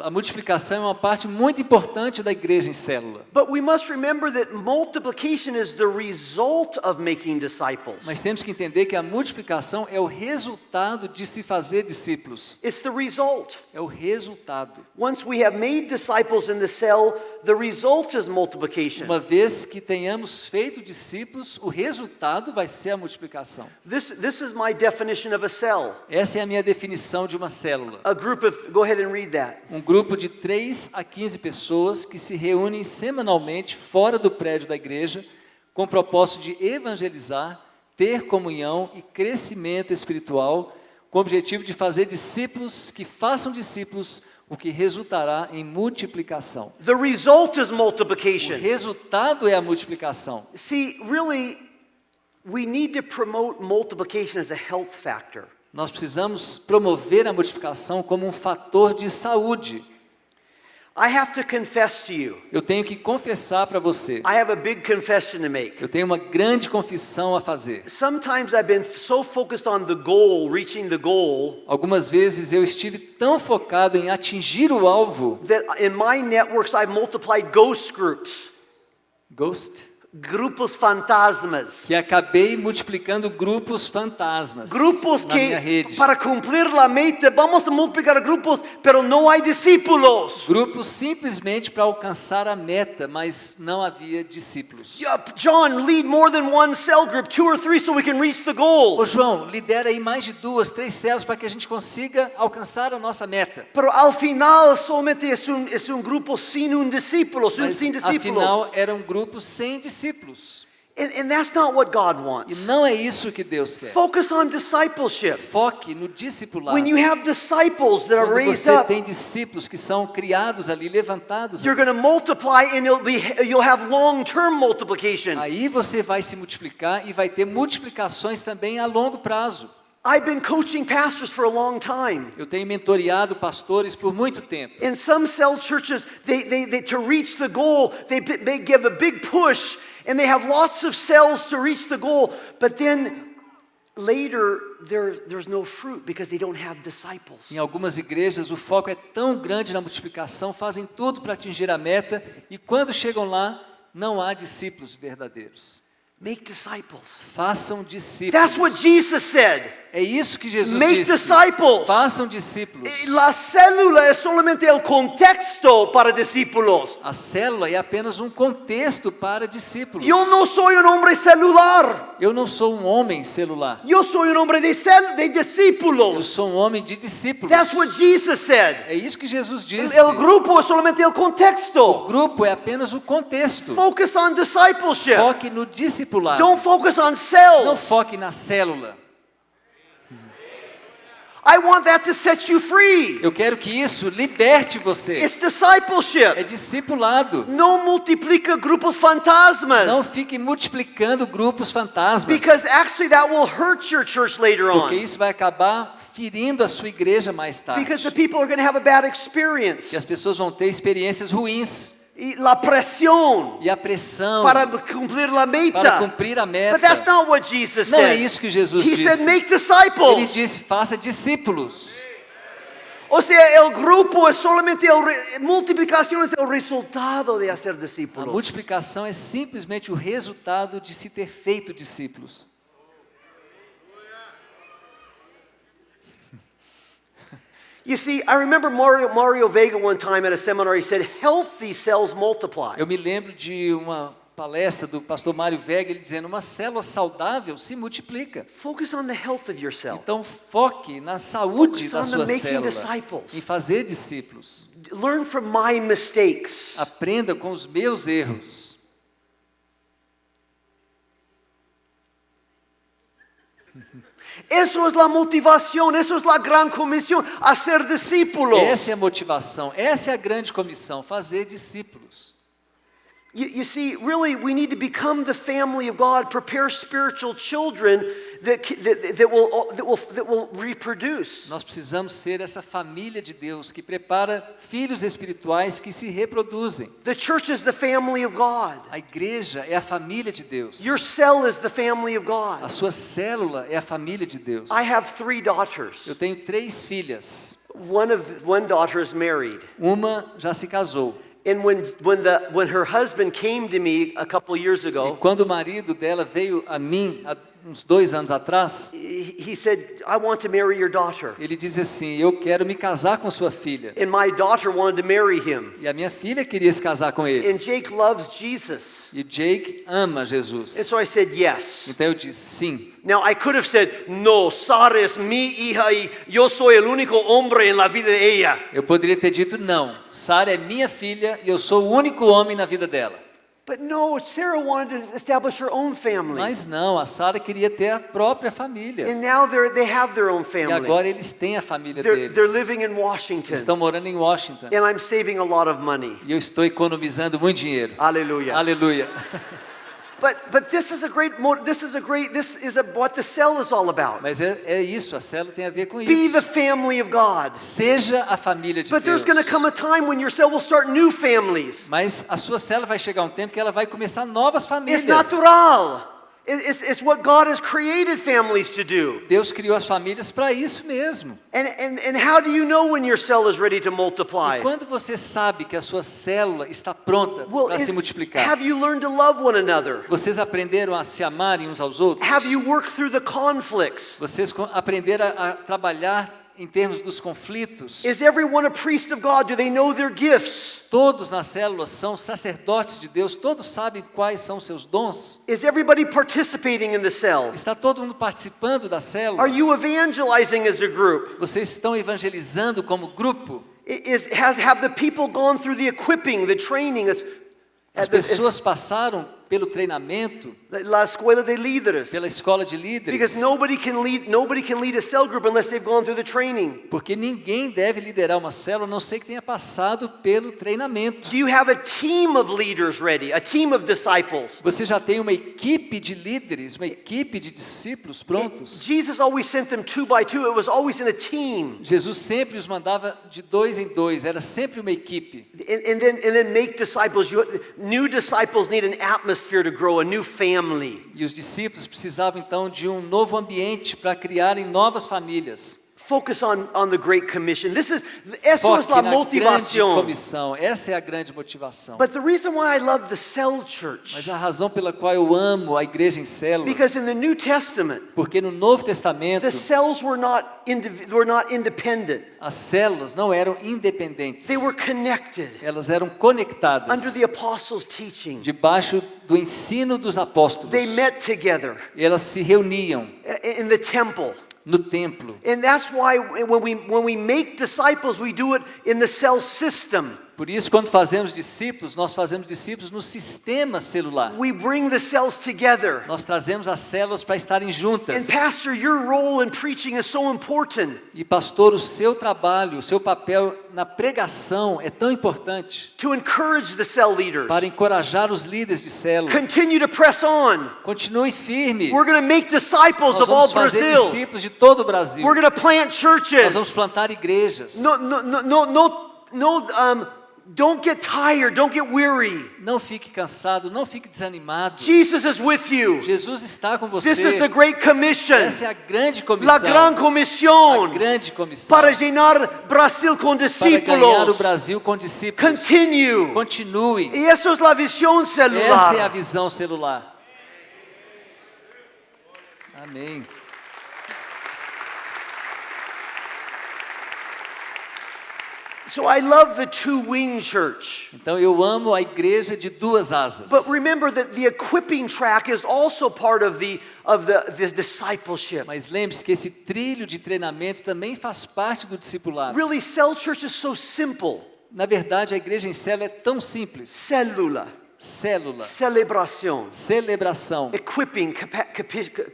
A multiplicação é uma parte muito importante da igreja em célula. But we must remember that multiplication is the result of making disciples. Mas temos que entender que a multiplicação é o resultado de se fazer discípulos. It's the result. É o resultado. Once we have made disciples in the cell, the result is multiplication. Uma vez que tenhamos feito discípulos, o resultado vai ser a multiplicação. This is my definition of a cell. Essa é a minha definição de uma célula. A group of, go ahead and read that. Um grupo de 3 a 15 pessoas que se reúnem semanalmente fora do prédio da igreja com o propósito de evangelizar, ter comunhão e crescimento espiritual, com o objetivo de fazer discípulos que façam discípulos, o que resultará em multiplicação. The result is O multiplication. resultado é a multiplicação. See, really, we need to promote multiplication as a health factor. Nós precisamos promover a multiplicação como um fator de saúde. I have to confess to you. Eu tenho que confessar para você. I have a big confession to make. Eu tenho uma grande confissão a fazer. Sometimes I've been so focused on the goal, reaching the goal, Algumas vezes eu estive tão focado em atingir o alvo. that in my networks I've multiplied ghost groups, Ghost? grupos fantasmas. Que acabei multiplicando grupos fantasmas Grupos na minha que, rede. para cumprir la meta, vamos a multiplicar grupos, pero no hay discípulos. Grupos simplesmente para alcançar a meta, mas não havia discípulos. John, lead more than one cell group, 2 or 3, so we can reach the goal. Ô João, lidera aí mais de 2, 3 células para que a gente consiga alcançar a nossa meta. Pero al final solamente es un grupo sin un discípulo, Mas sin discípulo. afinal era um grupo sem discípulos. And that's not what God E wants. não é isso que Deus quer. Focus on discipleship. Foque no discipulado. When you have disciples that are Quando raised você up, tem discípulos que são criados ali, levantados, you're going to multiply and you'll have long-term multiplication. aí você vai se multiplicar e vai ter multiplicações também a longo prazo. I've been coaching pastors for a long time. Eu tenho mentoreado pastores por muito tempo. In some cell churches, they to reach the goal, they give a big push and they have lots of cells to reach the goal, but then later there's no fruit because they don't have disciples. Em algumas igrejas o foco é tão grande na multiplicação, fazem tudo para atingir a meta e quando chegam lá não há discípulos verdadeiros. Make disciples. Façam discípulos. That's what Jesus said. É isso que Jesus Make disse. disciples. Façam discípulos. La célula es solamente el contexto para discípulos. A célula é apenas um contexto para discípulos. Yo no soy un hombre celular. Eu não sou um homem celular. Yo soy un hombre de Eu discípulos. sou um homem de discípulos. That's what Jesus said. É isso que Jesus disse. El grupo es solamente el O contexto. grupo é apenas o contexto. Focus on discipleship. Foque no discipulado. Don't focus on Não cells. foque na célula. I want that to set you free. Eu quero que isso liberte você. It's discipleship. É discipulado. Não multiplica grupos fantasmas. Não fique multiplicando grupos fantasmas. Because actually that will hurt your church later Porque on. isso vai acabar ferindo a sua igreja mais Because the tarde. people are going to have a bad experience. E as pessoas vão ter experiências ruins. Y la presión E a pressão para cumplir la meta. para cumprir a meta. But that's not what Jesus Não é said. isso que Jesus He said, disse. make Ele disciples. disse, faça discípulos. O sea, el grupo es solamente multiplicación es el resultado de hacer A discípulos. multiplicação é simplesmente o resultado de se ter feito discípulos. You see, I remember Mario Vega one time at a seminar, he said, healthy cells multiply. Eu me lembro de uma palestra do pastor Mário Vega, ele dizendo, uma célula saudável se multiplica. Focus on the health of your cell. Então foque na saúde Focus da on sua making célula, disciples. em fazer discípulos. Learn from my mistakes. Aprenda com os meus erros. Eso es la motivación, eso es la gran comisión, hacer discípulos. Essa é a motivação, essa é a grande comissão, fazer discípulos. You see, really, we need to become the family of God, prepare spiritual children that will reproduce. Nós precisamos ser essa família de Deus que prepara filhos espirituais que se reproduzem. The church is the family of God. A igreja é a família de Deus. Your cell is the family of God. A sua célula é a família de Deus. I have 3 daughters. Eu tenho 3 filhas. One daughter is married. Uma já se casou. And when her husband came to me a couple years E ago, quando o marido dela veio a mim, há uns 2 anos atrás, he said, I want to marry your daughter. ele disse assim, eu quero me casar com sua filha. And my daughter wanted to marry him. E a minha filha queria se casar com ele. And Jake loves Jesus. E Jake ama And Jesus. so I said, yes. Então eu disse, sim. Now I could have said, no, Sara es mi hija y yo soy el único hombre en la vida de ella. Eu poderia ter dito, não, Sara é minha filha e eu sou o único homem na vida dela. But no, Sarah wanted to establish her own family. Mas não, a Sara queria ter a própria família. And now they have their own E family. agora eles têm a família They're deles. living in Washington. Estão morando em Washington. And I'm saving a lot of money. E eu estou economizando muito dinheiro. Hallelujah. Aleluia. But this is what the cell is all about. Mas é isso, a célula tem a ver com Be isso. the family of God. Seja a família de But Deus. there's going to come a time when your cell will start new families. Mas a sua célula vai chegar um tempo que ela vai começar novas famílias. It's natural. It's what God has created families to do. Deus criou as famílias para isso mesmo. And how do you know when your cell is ready to multiply? E quando você sabe que a sua célula está pronta para se multiplicar? Have you learned to love one another? Vocês aprenderam a se amarem uns aos outros? Have you worked through the conflicts? Vocês aprenderam a trabalhar em termos dos conflitos? Is everyone a priest of God? Do they know their gifts? Todos nas células são sacerdotes de Deus, todos sabem quais são seus dons. Is everybody participating in the cell? Está todo mundo participando da célula? Are you evangelizing as a group? Vocês estão evangelizando como grupo? Have the people gone through the equipping, the training? As pessoas passaram pelo treinamento, La escuela de líderes. pela escola de Because líderes, nobody can lead a cell group unless they've gone through the training. porque ninguém deve liderar uma célula a não ser que tenha passado pelo treinamento. Do you have a team of leaders ready? A team of disciples? Você já tem uma equipe de líderes, uma equipe de discípulos prontos? Jesus always sent them 2 by 2. It was always in a team. Jesus sempre os mandava de 2 em 2, era sempre uma equipe. And then make disciples. New disciples need an atmosphere to grow, a new family. E os discípulos precisavam então de um novo ambiente para criarem novas famílias. Focus on the Great Commission. Eso es Foque la na grande motivación. comissão. Essa é a grande motivação. But the reason why I love the cell church, Mas a razão pela qual eu amo a igreja em células, because in the New Testament, porque no Novo Testamento the cells were not independent. as células não eram independentes. They were connected Elas eram conectadas under the apostles' teaching. debaixo do ensino dos apóstolos. They met together Elas se reuniam in the temple. no templo. And that's why when we make disciples, we do it in the cell system. Por isso, quando fazemos discípulos, nós fazemos discípulos no sistema celular. We bring the cells together. Nós trazemos as células para estarem And juntas. pastor, your role in preaching is so important. E pastor, o seu trabalho, o seu papel na pregação é tão importante To encourage the cell leaders. para encorajar os líderes de célula. Continue to press on. Continue firme. We're going to make disciples Nós of all vamos fazer Brazil. discípulos de todo o Brasil. We're going to plant Nós churches. vamos plantar igrejas. Don't get tired. Don't get weary. Não fique cansado, não fique desanimado. Jesus is with you. Jesus está com This is the você. Great Commission. Essa é a grande La comissão. Gran A Comisión. grande comissão. Para llenar Brasil con Para ganhar o discípulos. Brasil com discípulos. Continue. Continue. Y eso es la visión Essa é a celular. visão celular. Amém. So I love the two-wing church. Então eu amo a igreja de duas asas. But remember that the equipping track is also part of the discipleship. Mas lembre-se que esse trilho de treinamento também faz parte do discipulado. Really, cell church is so simple. Na verdade, a igreja em célula é tão simples. Célula, Célula, celebração, celebração, equipping,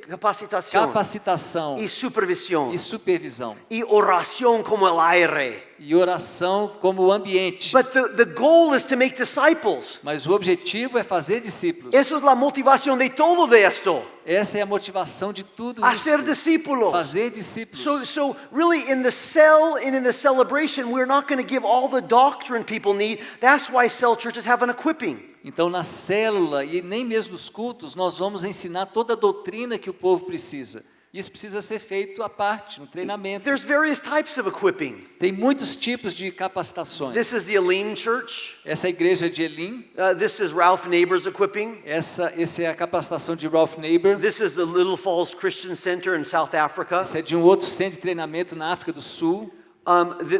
capacitação capacitação e supervisão e supervisão. e oração como el aire. E oração como o ambiente. But the goal is to make disciples. Mas o objetivo é fazer discípulos. Eso es la motivación de todo de esto. Essa é a motivação de tudo Hacer isso. discípulos. Fazer discípulos. So really in the cell and in the celebration, we're not going to give all the doctrine people need. That's why cell churches have an equipping. Então, na célula e nem mesmo nos cultos, nós vamos ensinar toda a doutrina que o povo precisa. Isso precisa ser feito à parte, no treinamento. There's various types of equipping. Tem muitos tipos de capacitações. This is the Elim Church. Essa é a igreja de Elim. This is Ralph Neighbor's equipping. Essa é a capacitação de Ralph Neighbor. This is the Little Falls Christian Center in South Africa. Essa é de um outro centro de treinamento na África do Sul.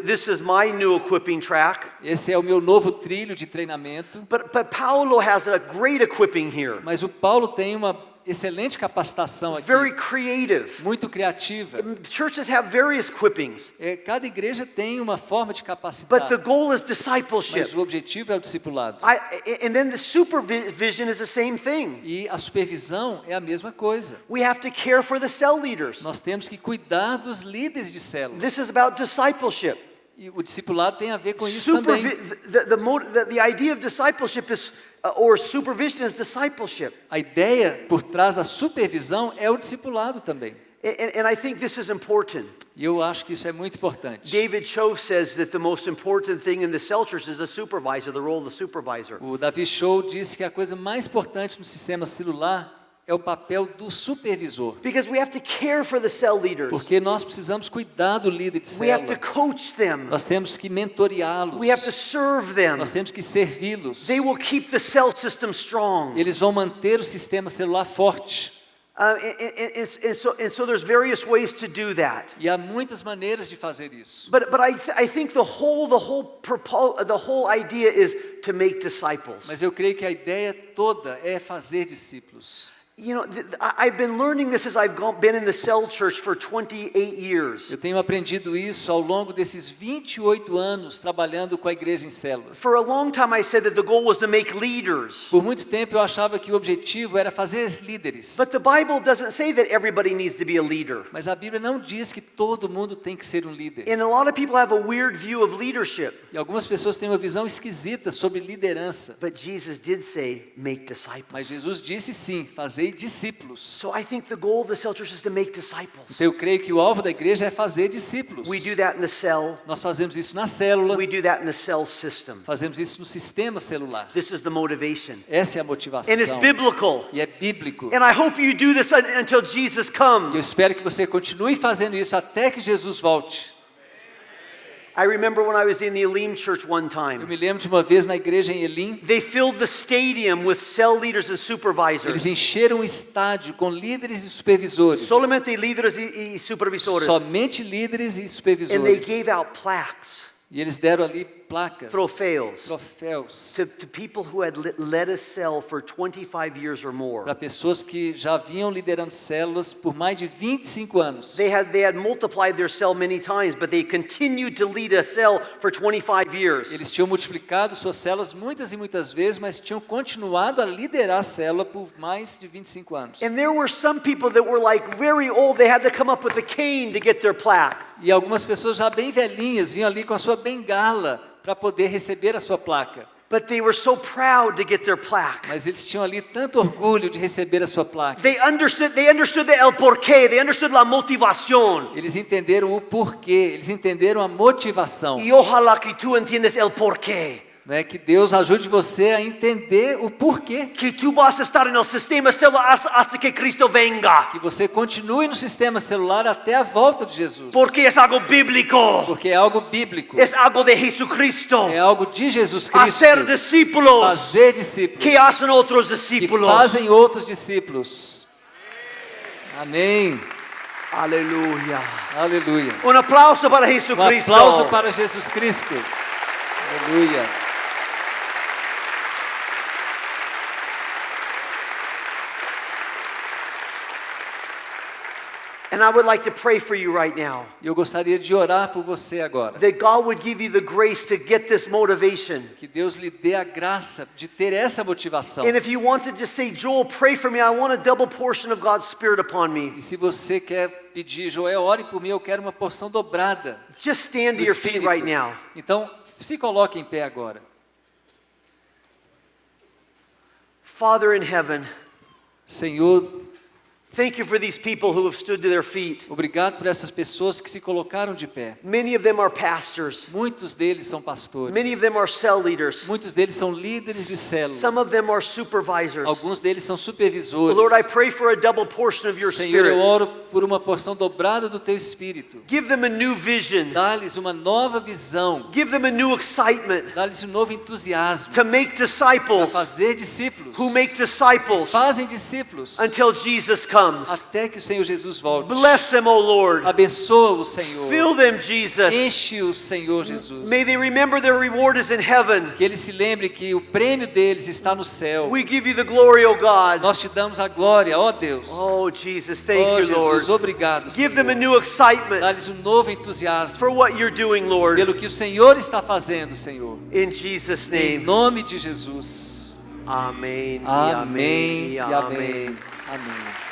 This is my new equipping track. Esse é o meu novo trilho de treinamento. But Paulo has a great equipping here. Mas o Paulo tem uma excelente capacitação aqui. Very creative. Muito criativa. Churches have various equippings. Cada igreja tem uma forma de capacitar. But the goal is discipleship. Mas o objetivo é o discipulado. And then the supervision is the same thing. E a supervisão é a mesma coisa. We have to care for the cell leaders. Nós temos que cuidar dos líderes de célula. This is about discipleship. E o discipulado tem a ver com isso também. The idea of discipleship is, or supervision is discipleship. A ideia por trás da supervisão é o discipulado também. And I think this is important. E eu acho que isso é muito importante. David Cho says that the most important thing in the cell church is the supervisor, the role of the supervisor. O Davi Show disse que a coisa mais importante no sistema celular é o papel do supervisor. Because we have to care for the cell leaders. Porque nós precisamos cuidar do líder de We have to célula. coach them. Nós temos que mentoreá-los. We have to serve them. Nós temos que servi-los. They will keep the cell system strong. Eles vão manter o sistema celular forte. And so there's various ways to do that. E há muitas maneiras de fazer isso. But I think the whole idea is to make disciples. Mas eu creio que a ideia toda é fazer discípulos. You know, I've been learning this as I've been in the cell church for 28 years. Eu tenho aprendido isso ao longo desses 28 anos trabalhando com a igreja em células. For a long time I said that the goal was to make leaders. Por muito tempo eu achava que o objetivo era fazer líderes. But the Bible doesn't say that everybody needs to be a leader. Mas a Bíblia não diz que todo mundo tem que ser um líder. And a lot of people have a weird view of leadership. E algumas pessoas têm uma visão esquisita sobre liderança. But Jesus did say, make disciples. Mas Jesus disse sim, fazer discípulos. So I think the goal of the cell church is to make disciples. Então eu creio que o alvo da igreja é fazer discípulos. We do that in the cell. Nós fazemos isso na célula. We do that in the cell system. Fazemos isso no sistema celular. This is the motivation. Essa é a motivação. And it's biblical. E é bíblico. And I hope you do this until Jesus E eu comes. espero que você continue fazendo isso até que Jesus volte. I remember when I was in the Elim church one Eu time. me lembro de uma vez na igreja em Elim, They filled the stadium with cell leaders and eles supervisors. encheram o estádio com líderes e supervisores. Solamente líderes e supervisores. Somente líderes e And they supervisores. gave out plaques. E eles deram ali placas, troféus, troféus, to people who had led a cell for 25 years or more. para pessoas que já vinham liderando células por mais de 25 anos. They had multiplied their cell many times, but they continued to lead a cell for 25 years. Eles tinham multiplicado suas células muitas e muitas vezes, mas tinham continuado a liderar a célula por mais de 25 anos. And there were some people that were like very old. They had to come up with a cane to get their plaque. E algumas pessoas já bem velhinhas vinham ali com a sua bengala para poder receber a sua placa. But they were so proud to get their plaque. Mas eles tinham ali tanto orgulho de receber a sua placa. They understood el porqué. They understood la motivación. Eles entenderam o porquê, eles entenderam a motivação. Y ojalá que tú entiendas el porqué. Né? Que Deus ajude você a entender o porquê. Que tú vas a estar en el sistema celular hasta que Cristo venga. Que você continue no sistema celular até a volta de Jesus. Porque es algo bíblico. Porque é algo bíblico. Es algo de Jesucristo. É algo de Jesus Cristo. Hacer discípulos. Fazer discípulos. Que hacen otros Que discípulos. fazem outros discípulos. Amém. Aleluya. Aleluia. Un aplauso para Jesucristo. Aplauso para Jesus Cristo. Aleluia. And I would like to pray for you right now. Eu gostaria de orar por você agora. That God would give you the grace to get this motivation. Que Deus lhe dê a graça de ter essa motivação. And if you want to just say, Joel, pray for me. I want a double portion of God's Spirit upon me. E se você quer pedir, Joel, ore por mim, eu quero uma porção dobrada Just stand do to your feet Espírito. right now. Então, se coloque em pé agora. Father in heaven, Senhor, thank you for these people who have stood to their feet. obrigado por essas pessoas que se colocaram de pé. Many of them are pastors. Muitos deles são pastores. Many of them are cell leaders. Muitos deles são líderes de célula. Some of them are supervisors. Alguns deles são supervisores. Lord, I pray for a double portion of your Senhor, eu Spirit. oro por uma porção dobrada do Teu Espírito. Give them a new vision. Dá-lhes uma nova visão. Give them a new excitement Dá-lhes um novo entusiasmo to make para disciples fazer discípulos. who make disciples Fazem discípulos until Jesus comes. até que o Senhor Jesus volte. Bless them, O Lord. Abençoa o Senhor. Fill them, Jesus. Enche o Senhor Jesus. May they remember their reward is in heaven. Que eles se lembrem que o prêmio deles está no céu. We give you the glory, O God. Nós te damos a glória, ó Deus. Oh, Jesus, thank Oh you, Lord. Jesus, obrigado, Give them a Senhor. new excitement Dá-lhes um novo entusiasmo for what you're doing, Lord. pelo que o Senhor está fazendo, Senhor. In Jesus' Em name. nome de Jesus. Amen. Amém e amém. Amém.